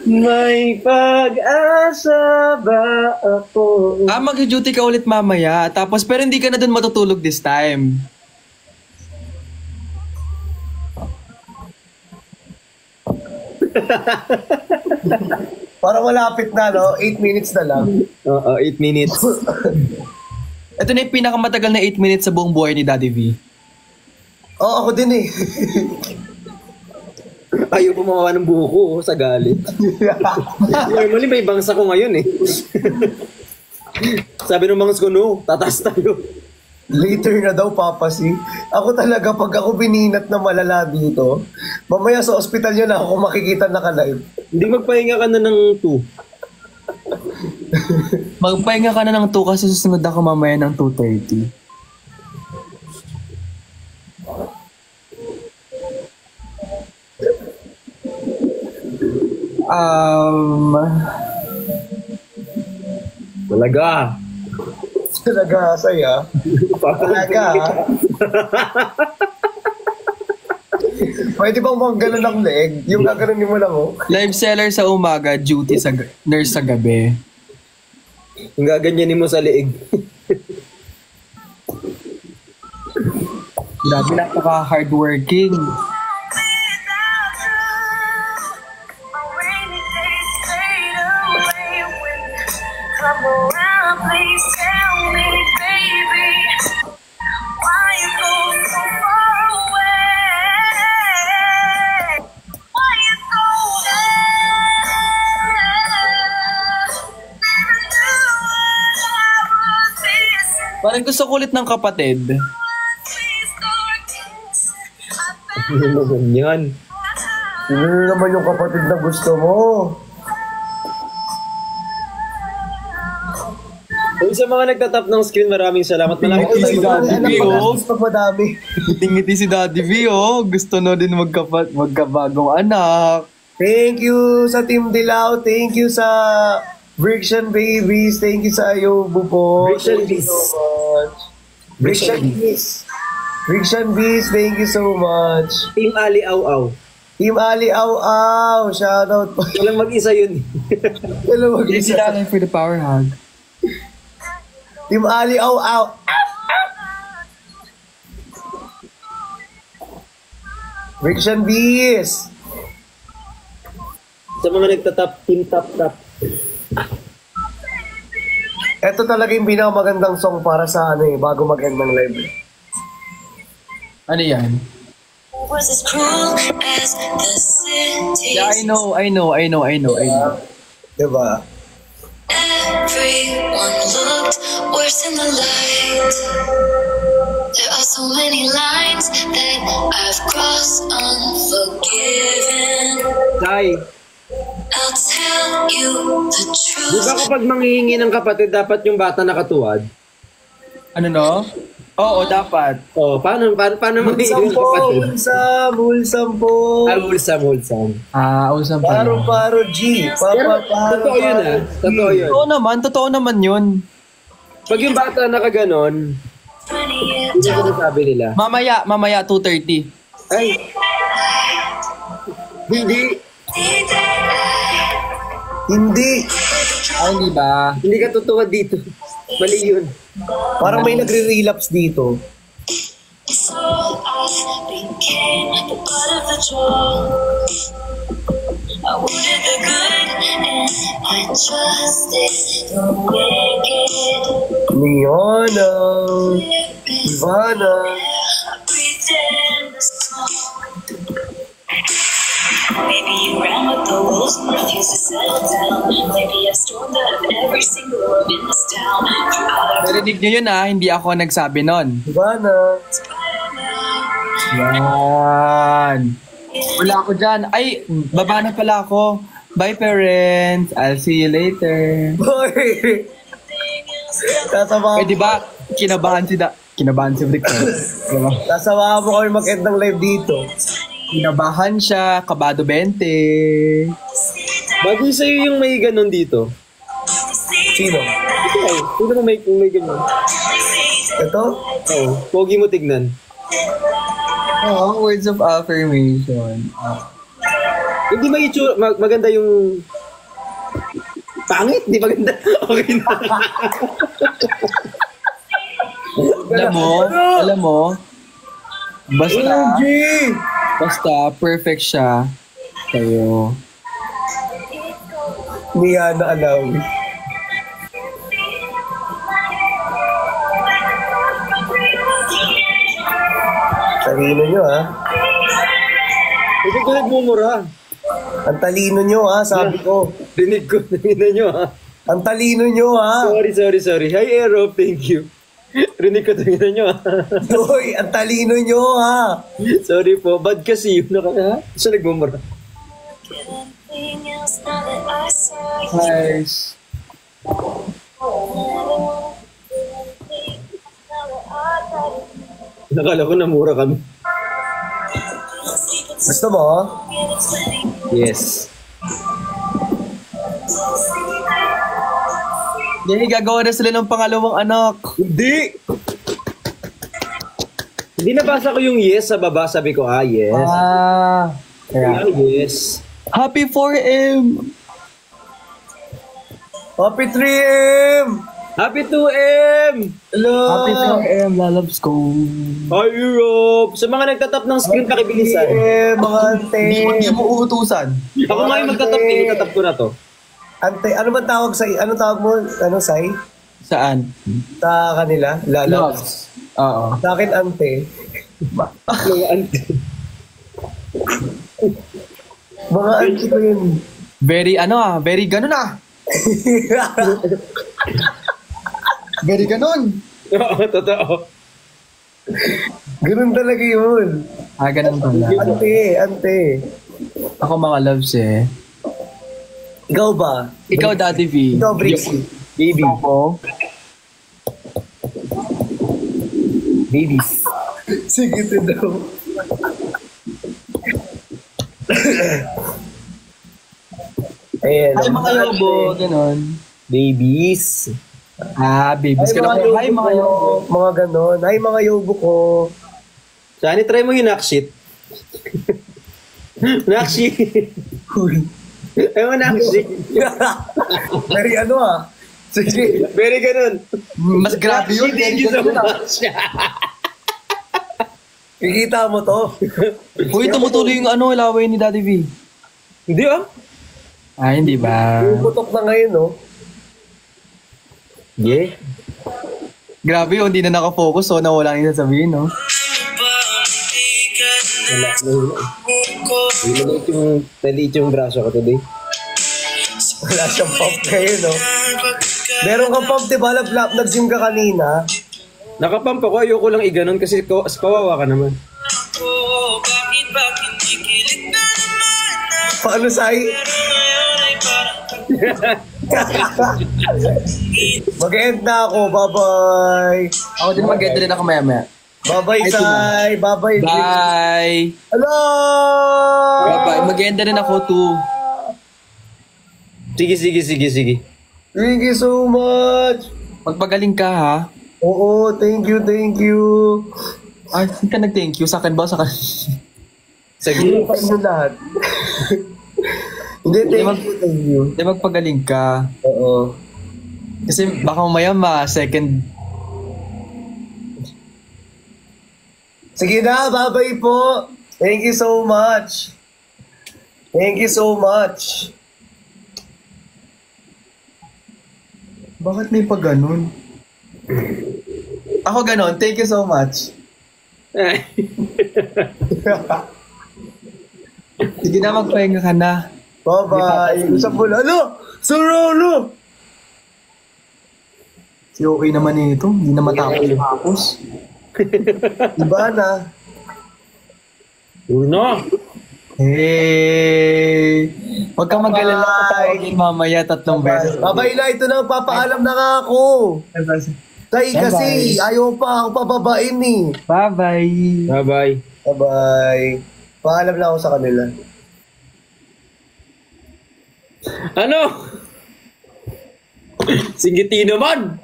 May pag-asa ba ako? Ah, mag-duty ka ulit mamaya. Tapos, pero hindi ka na dun matutulog this time. Parang malapit na, no? 8 minutes na lang. Oo, 8 minutes. Ito na yung pinakamatagal na 8 minutes sa buong buhay ni Daddy V. Oo, ako din eh. Ayaw pumawa ng buko sa galit. Normally, may bangsa ko ngayon eh. Sabi ng bangs ko, no, tatas tayo. Later na daw, Papa C. Ako talaga, pag ako bininat na malala dito, mamaya sa ospital nyo na ako makikita naka-live. Hindi magpahinga ka na ng 2. Magpahinga ka na ng 2 kasi susunod ako mamaya ng 2:30. Talaga. Talaga, saya. Talaga, ha? Pwede bang ganun ang leg? Yung gaganunin mo lang, oh. Live seller sa umaga, duty sa nurse sa gabi. Yung gaganyanin mo sa liig. Grabe, napaka-hardworking. Come around, please tell me, baby, why you go so far away? Why you so Never knew what I was missing. Parang gusto ko ulit ng kapatid. Please don't kiss. I Ano naman yan? Sino naman yung kapatid na gusto mo? Kung sa mga nagtatap ng screen, maraming salamat. Maraming Si Daddy V, oh. Pag madami. Ngiti si Daddy V, oh. Gusto na din magkabagong anak. Thank you sa Team Dilaw. Thank you sa Briction Babies. Thank you sa Ayobo po. Briction Thank you Bees. so much. Briction Bees. Briction Bees, thank you so much. Team Ali Au Au. Team Ali Au Au. Shoutout po. Walang mag-isa yun. Hello, Thank you mag-isa. for the power hug. Team Ali Au Au. Briction Bees. Sa mga nagtatap, Team Tap Tap. Ito talaga yung pinakamagandang song para sa bago mag-end ng live. Ano yan? was as cruel as the city. Yeah, I know. Diba? Everyone looked worse in the light. There are so many lines that I've crossed unforgiven. Dai, I'll tell you the di ba truth. kapag manghihingi ng kapatid, dapat yung bata nakatuwad? Ano no? Oo, dapat. Oh, paano manghihingi ng Sampo, kapatid? Hulsam po. Wholesome. Usang pala. Paro G. Pero, totoo yun ah. Totoo yun. Totoo naman yun. Pag yung bata nakaganon, 20 yun ang sinasabi nila. Mamaya 2:30. Ay, hindi. Hindi. Ay, di ba? Hindi ka tutuwad dito. Mali yun. Parang may nagre-relapse dito. So I became the butt of the joke. I wanted the good and I trusted the wicked. Leona. Ivana. I breathed in the smoke. Maybe you ran with the wolves and refused to settle down. Maybe I stormed out of every single room in this town. Throughout every Narinig nyo yun hindi ako nagsabi nun. Ivana. Yan. Wala ako dyan. Ay, baba na pala ako. Bye parents. I'll see you later. Boy. Sasama Pwede ba? Kinabahan si Victor. Diba? Sasama mo kami mag-end ng live dito. Kinabahan siya. Kabado 20. Bagay sa'yo yung may ganon dito. Sino? Ikaw, sino mo may ganon? Ito? Oo, pogi mo tignan. Oh, words of affirmation. Hindi maganda yung... Pangit, di maganda. Okay na. Alam mo, OMG! basta perfect siya sa'yo. Niya na Alawi. Talino nyo, ha? Ito ko nagmumura. Ang talino nyo, ha? Sabi ko. Rinig ko, nangina nyo ha. Ang talino nyo, ha? Sorry. Hi, Aero, thank you. Rinig ko tingnan nyo ah. Uy, ang talino nyo ha. Sorry po, bad kasi yun. Ha? Siya nagmumura. Nice. Nakala ko namura kami. Gusto mo? Yes. Hindi, gagawa na sila ng pangalawang anak. Hindi! Hindi nabasa ko yung yes sa baba. Sabi ko, yes. Kaya. Yes. Happy 4M! Happy 3M! Happy 2M! Hello! Happy 4M, lalabs ko. Hi, Europe! Sa mga nagtatap ng screen, pakibilisan. 3M, mga ante. Hindi mo uutusan. Ako nga yung magtatap, itatap ko na to. Ante, ano ba tawag sa... Ano tawag mo? Ano, Sai? Saan? Sa kanila? Loves. Oo. Sa akin, ante. Mga ante. Mga ante ko yun. Very ganun ah. Very ganun. Oo, totoo. Ganun talaga yun. Ganun pala. Ante. Ako mga loves eh. Ikaw ba? Ikaw, Daddy V. Ikaw, Brixie. Baby. Ako. Babies. Sige, ito daw. Ayan. Ay, mga yobo. Ganun. Babies. Babies ka na po. Hi, mga yobo. Mga ganon. Ay, mga yobo ko. Saan, try mo yung nakshit. Nakshit. Ay mo nakshit. Very ano ah. Sige. Very ganun. Mas grabe yun. Thank you so much. Kikita mo to. Uy, tumutuloy yung laway ni Daddy V. Hindi ah. Hindi ba? Putok na ngayon, no? Yeah. Grabe, hindi na nakafocus, so nawala yung sasabihin, no? Maliit yung braso ko today. Wala siyang pump ngayon, no? Meron kang pump, diba? Nag-gym ka kanina. Nakapamp ako, ayoko lang iganon kasi kawawa ka naman. Paano, Sai? Mag-end na ako. Bye-bye. Ako din mag-enter din ako maya-maya. Bye-bye, Sai. Bye-bye, Vic. Bye! Hello! Bye-bye. Mag-enter din ako too. Sige. Thank you so much. Magpagaling ka, ha? Oo, thank you. Ay, hindi ka nag-thank you. Sa akin ba? Sa akin? Sige. Pa inyo lahat. Hindi, thank you. Hindi, magpagaling ka. Oo. Kasi baka mamaya second. Sige na, bye-bye po. Thank you so much. Bakit may pag ganun? Ako ganun. Thank you so much. Sige na, magpahinga ka na. Bye-bye. Isang pula. Ano? Sarolo! Si okay naman nito. Hindi na matapos. Iba na. Uno. Hey! Huwag kang mag-alala. Tatawagin mamaya 3 beses. Bye-bye na. Ito na, papaalam na nga ako. Tay, kasi ayaw pa ako pababain eh. Bye-bye. Bye-bye. Bye-bye. Paalam na ako sa kanila. Ano? Singiti naman.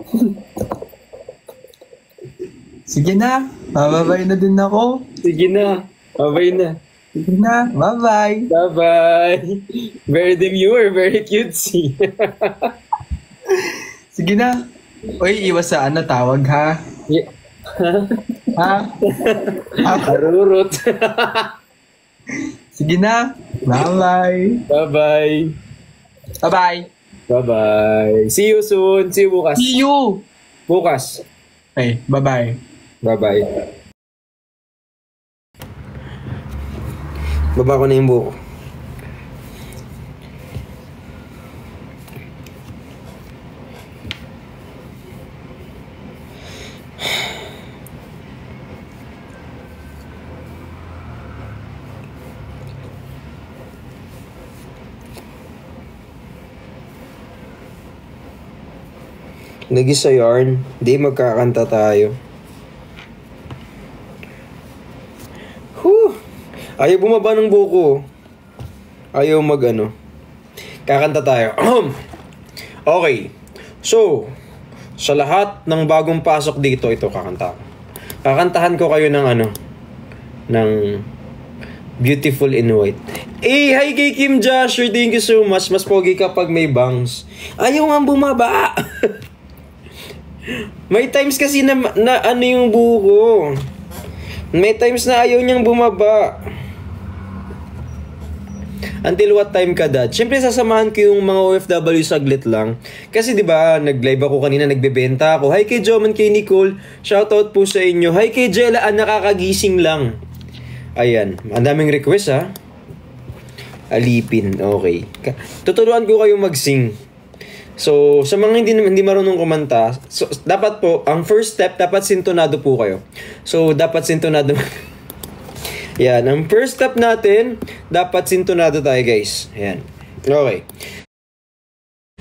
Sige na. Bababay na din ako. Sige na. Bye-bye na. Sige na. Bye-bye. Bye-bye. Very demure, very cutesy. Sige na. Uy, iwas sa tawag ha. Yeah. Ha? Arurot. Sige na. Bye-bye. Bye-bye. Bye-bye. Bye-bye. See you soon. See you bukas. See you. Bukas. Okay, bye-bye. Bye-bye. Baba ko na yung buko. Lagi sa yarn. Hindi, magkakanta tayo. Ayaw bumaba ng buko. Ayaw kakanta tayo. Okay. So, sa lahat ng bagong pasok dito, ito kakanta ko. Kakantahan ko kayo ng Beautiful in White. Hi kay Kim Joshua, thank you so much. Mas pogi kapag may bangs. Ayaw nga bumaba. May times kasi na yung buko. May times na ayaw niyang bumaba. Until what time ka, Dad? Siyempre, sasamahan ko yung mga OFW saglit lang. Kasi, di ba, nag-live ako kanina, nagbebenta ako. Hi kay Joman, kay Nicole. Shoutout po sa inyo. Hi kay Jella, nakakagising lang. Ayan. Ang daming request, ha? Alipin. Okay. Tuturuan ko kayo mag-sing. So, sa mga hindi marunong kumanta, so, dapat po, ang first step, dapat sintonado po kayo. So, dapat sintonado. Yan, ang first step natin, dapat sintonado tayo, guys. Ayan. Okay.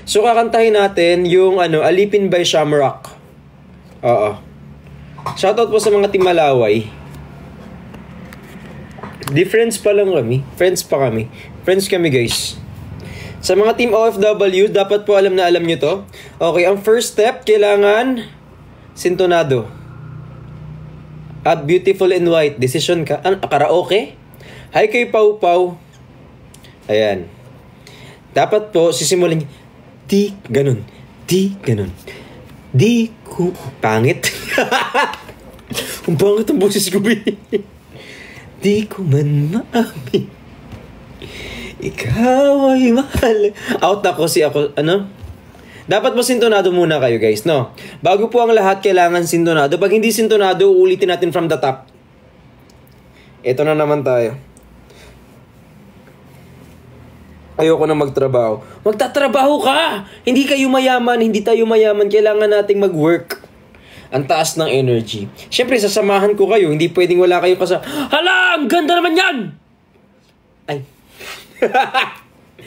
So, kakantahin natin yung Alipin by Shamrock. Oo. Shoutout po sa mga Team Malaway. Friends pa lang kami. Friends pa kami. Friends kami, guys. Sa mga Team OFW, dapat po alam nyo to. Okay, ang first step, kailangan sintonado. At Beautiful in White. Decision ka. Karaoke? Hi kay Pau Pau. Ayan. Dapat po, sisimulan di, ganun. Di, ganun. Di, pangit. Ang pangit ang boses ko, Di ko man maamin. Ikaw ay mahal. Out ako Dapat po sintonado muna kayo, guys, no? Bago po ang lahat, kailangan sintonado. Pag hindi sintonado, uulitin natin from the top. Ito na naman tayo. Ayoko na magtrabaho. Magtatrabaho ka! Hindi kayo mayaman, hindi tayo mayaman. Kailangan nating mag-work. Ang taas ng energy. Siyempre, sasamahan ko kayo. Hindi pwedeng wala kayo Hala! Ang ganda naman yan! Ay.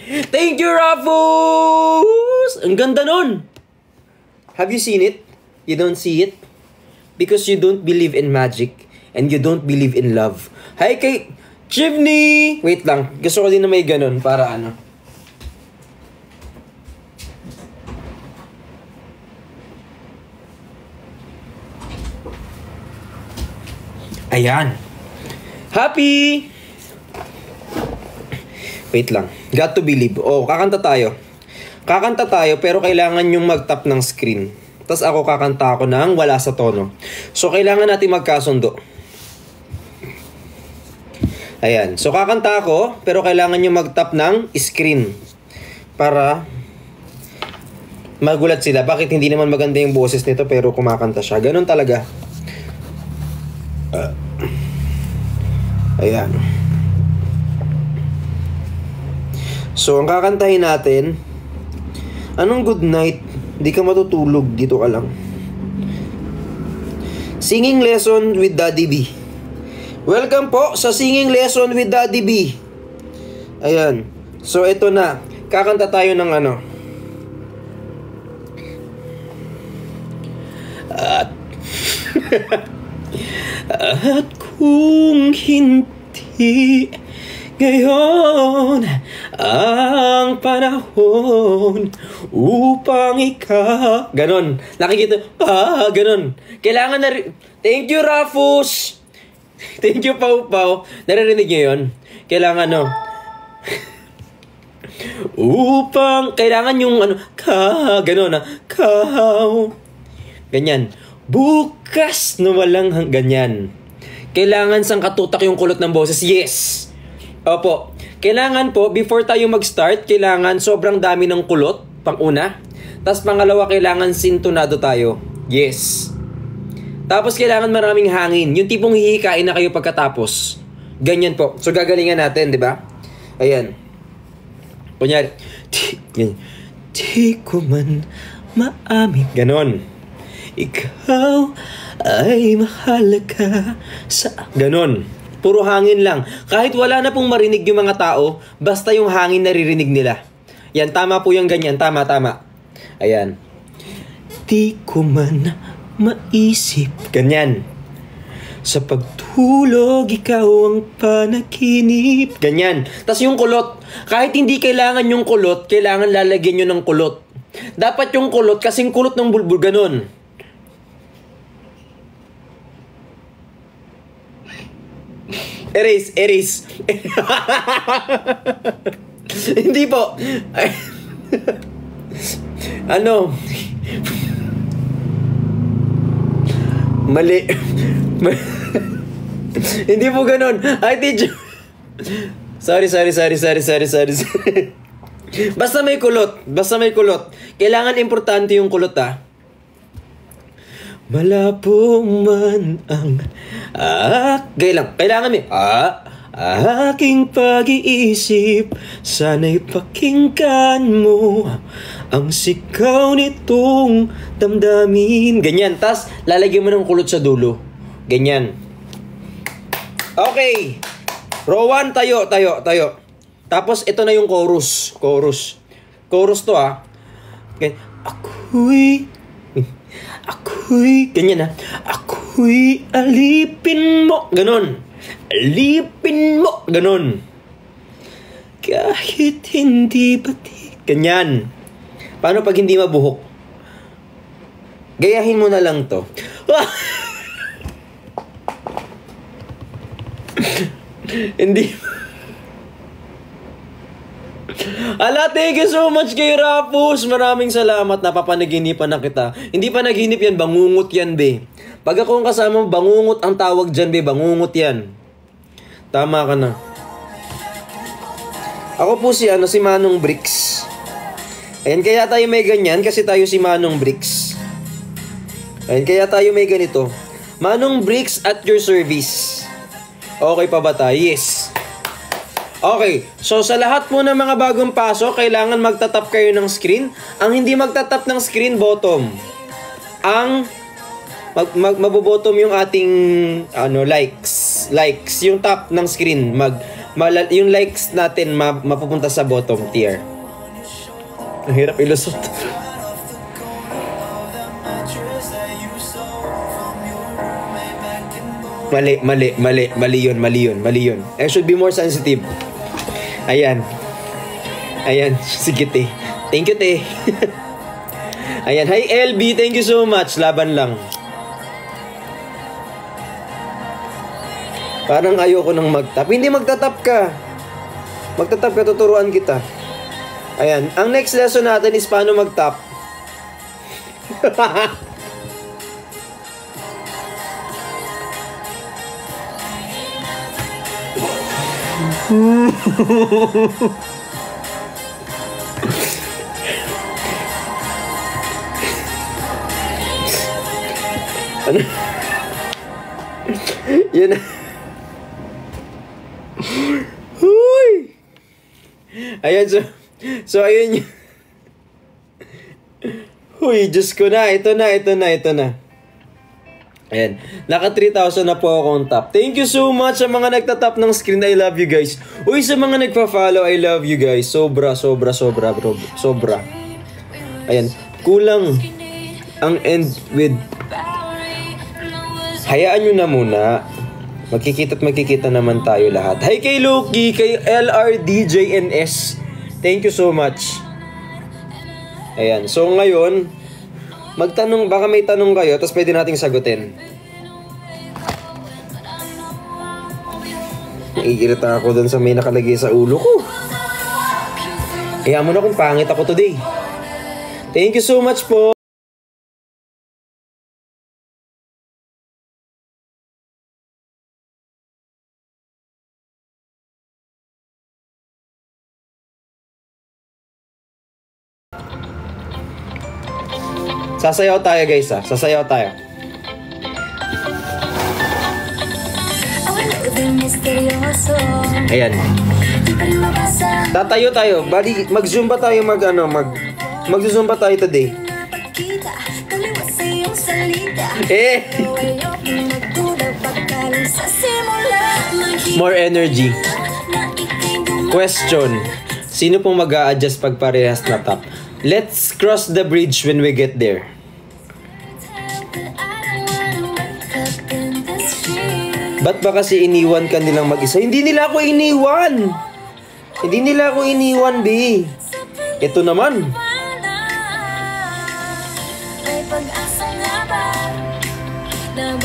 Thank you, Rafus! Ang ganda nun! Have you seen it? You don't see it? Because you don't believe in magic and you don't believe in love. Hi kay Chivney! Wait lang. Gusto ko din na may ganun para Ayan. Happy! Wait lang. Got to believe. Kakanta tayo. Kakanta tayo pero kailangan yung mag-tap ng screen. Tapos ako kakanta ako ng wala sa tono. So kailangan natin magkasundo. Ayan. So kakanta ako pero kailangan yung mag-tap ng screen. Para magulat sila. Bakit hindi naman maganda yung boses nito pero kumakanta siya. Ganun talaga. Ayan. So, ang kakantahin natin, anong good night? Di ka matutulog, dito ka lang. Singing lesson with Daddy B. Welcome po sa singing lesson with Daddy B. Ayan. So, ito na. Kakanta tayo ng At kung hindi ngayon ang panahon upang ganon. Nakikita, ganon. Kailangan na thank you, Rafus. Thank you, Pau Pau. Naririnig niyo yun? Kailangan, kailangan yung ganon, ganyan. Bukas na walang ganyan. Kailangan sang katutak yung kulot ng boses. Yes. Opo. Kailangan po, before tayo mag-start, kailangan sobrang dami ng kulot, pang-una. Tapos pangalawa, kailangan sintonado tayo. Yes. Tapos kailangan maraming hangin. Yung tipong hihikain na kayo pagkatapos. Ganyan po. So gagalingan natin, di ba? Ayan. Kunyari, di ko man maamin. Ganon. Ikaw ay mahalaga sa... Ganon. Puro hangin lang. Kahit wala na pong marinig yung mga tao, basta yung hangin naririnig nila. Yan, tama po yung ganyan. Tama. Ayan. di ko man maisip. Ganyan. Sa pagtulog, ikaw ang panaginip. Ganyan. Tas yung kulot. Kahit hindi kailangan yung kulot, kailangan lalagyan nyo ng kulot. Dapat yung kulot, kasing kulot ng bulbul, ganun. Erase. Hindi po. Ano? Mali. Hindi po ganun. Ay, teacher. Sorry. Basta may kulot. Kailangan importante yung kulot, ah. Malabo man ang kailangan may aking pag-iisip, sana'y pakinggan mo ang sigaw nitong damdamin. Ganyan, tas lalagyan mo ng kulot sa dulo. Ganyan. Okay. Rowan, tayo. Tapos ito na yung chorus. Chorus to, ah. Okay. Ako'y, ganyan, ha. Ako'y alipin mo. Ganon. Alipin mo. Ganon. Kahit hindi batik. Ganyan. Paano pag hindi mabuhok? Gayahin mo na lang to. Hindi. Ala, thank you so much kay Rapus. Maraming salamat. Napapanaginipan na kita. Hindi pa naginip yan. Bangungot yan, be. Pag ako ang kasama mo, bangungot ang tawag dyan, be. Bangungot yan. Tama ka na. Ako po si Manong Bricks. Ayan, kaya tayo may ganyan kasi tayo si Manong Bricks. Ayan, kaya tayo may ganito. Manong Bricks at your service. Okay pa ba tayo? Yes. Okay, so sa lahat po ng mga bagong pasok, kailangan magtatap kayo ng screen. Ang hindi magtatap ng screen, bottom. Ang mabobottom yung ating likes. Yung top ng screen, yung likes natin mapupunta sa bottom tier. Ang hirap ilusot. Mali yun. I should be more sensitive. Ayan. Sige, te. Thank you, te. Ayan. Hi, LB. Thank you so much. Laban lang. Parang ayoko nang mag-tap. Hindi magtatap ka. Magtatap ka, tuturuan kita. Ayan. Ang next lesson natin is paano mag-tap. Ano? Yan na. Huy! Ayan, so ayun yun. Huy, Diyos ko na. Ito na. Ayan. Naka 3,000 na po akong top. Thank you so much sa mga nagtatap ng screen. I love you guys. Uy, sa mga nagpa-follow, I love you guys. Sobra, bro. Sobra. Ayan. Kulang ang end with... Hayaan nyo na muna. Magkikita naman tayo lahat. Hi kay Loki, kay LRDJNS. Thank you so much. Ayan. So ngayon, magtanong, baka may tanong kayo, tapos pwede nating sagutin. Naiirita ako dun sa may nakalagay sa ulo ko. Kaya mo na kung pangit ako today. Thank you so much po. Sasayaw tayo, guys, ha? Sasayaw tayo. Ayan. Tatayo tayo. Bali, mag-zumba tayo, mag-zumba tayo today. More energy. Question. Sino pong mag-a-adjust pag parehas na top? Let's cross the bridge when we get there. Ba't ba kasi iniwan ka nilang mag-isa? Hindi nila ako iniwan! Hindi nila ako iniwan, B. Ito naman. May pag-asa nga ba? Na